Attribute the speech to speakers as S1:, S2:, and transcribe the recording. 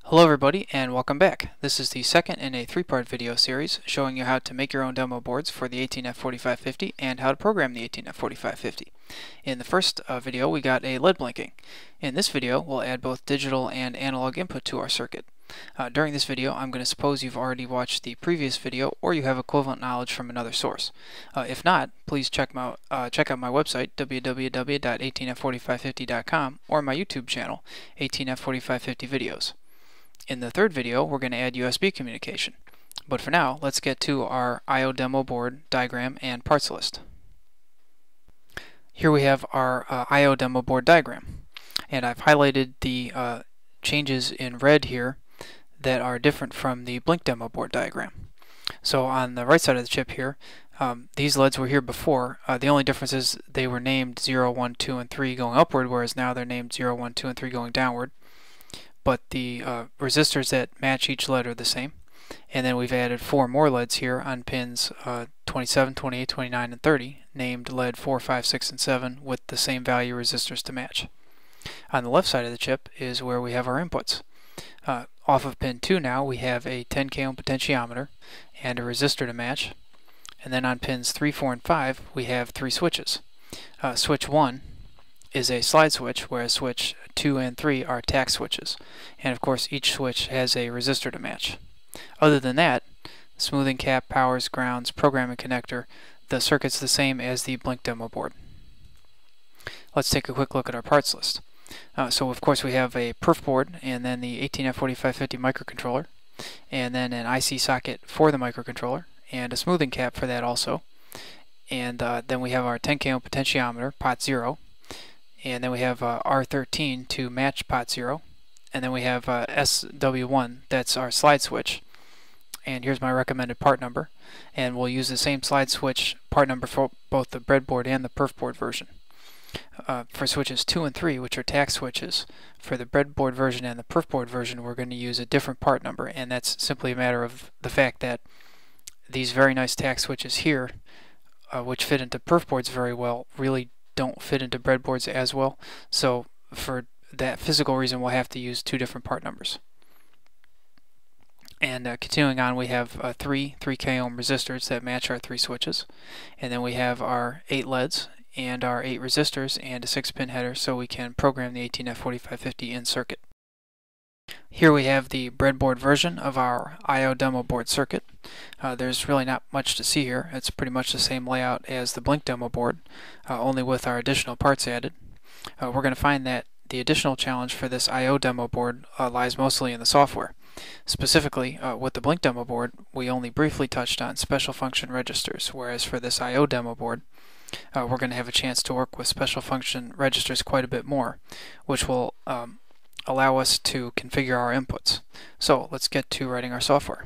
S1: Hello everybody and welcome back. This is the second in a three-part video series showing you how to make your own demo boards for the 18F4550 and how to program the 18F4550. In the first video we got a LED blinking. In this video we'll add both digital and analog input to our circuit. During this video I'm going to suppose you've already watched the previous video or you have equivalent knowledge from another source. If not, please check out my website www.18f4550.com or my YouTube channel 18F4550 videos. In the third video, we're going to add USB communication. But for now, let's get to our IO demo board diagram and parts list. Here we have our IO demo board diagram. And I've highlighted the changes in red here that are different from the blink demo board diagram. So on the right side of the chip here, these LEDs were here before. The only difference is they were named 0, 1, 2, and 3 going upward, whereas now they're named 0, 1, 2, and 3 going downward. But the resistors that match each LED are the same. And then we've added 4 more LEDs here on pins 27, 28, 29, and 30, named LED 4, 5, 6, and 7 with the same value resistors to match. On the left side of the chip is where we have our inputs. Off of pin 2 now we have a 10K ohm potentiometer and a resistor to match. And then on pins 3, 4, and 5 we have 3 switches. Switch 1 is a slide switch, whereas switch 2 and 3 are tact switches. And of course each switch has a resistor to match. Other than that, smoothing cap, powers, grounds, programming connector, the circuit's the same as the blink demo board. Let's take a quick look at our parts list. So of course we have a perf board and then the 18F4550 microcontroller and then an IC socket for the microcontroller and a smoothing cap for that also. And then we have our 10K ohm potentiometer, pot 0. And then we have R13 to match pot 0. And then we have SW1, that's our slide switch. And here's my recommended part number. And we'll use the same slide switch part number for both the breadboard and the perf board version. For switches 2 and 3, which are tact switches, for the breadboard version and the perf board version, we're going to use a different part number. And that's simply a matter of the fact that these very nice tact switches here, which fit into perf boards very well, really don't fit into breadboards as well. So for that physical reason we'll have to use 2 different part numbers. And continuing on, we have 3 3K ohm resistors that match our 3 switches, and then we have our 8 LEDs and our 8 resistors and a 6-pin header so we can program the 18F4550 in circuit. Here we have the breadboard version of our IO demo board circuit. There's really not much to see here. It's pretty much the same layout as the blink demo board, only with our additional parts added. We're going to find that the additional challenge for this IO demo board lies mostly in the software. Specifically, with the blink demo board, we only briefly touched on special function registers, whereas for this IO demo board, we're going to have a chance to work with special function registers quite a bit more, which will allow us to configure our inputs. So let's get to writing our software.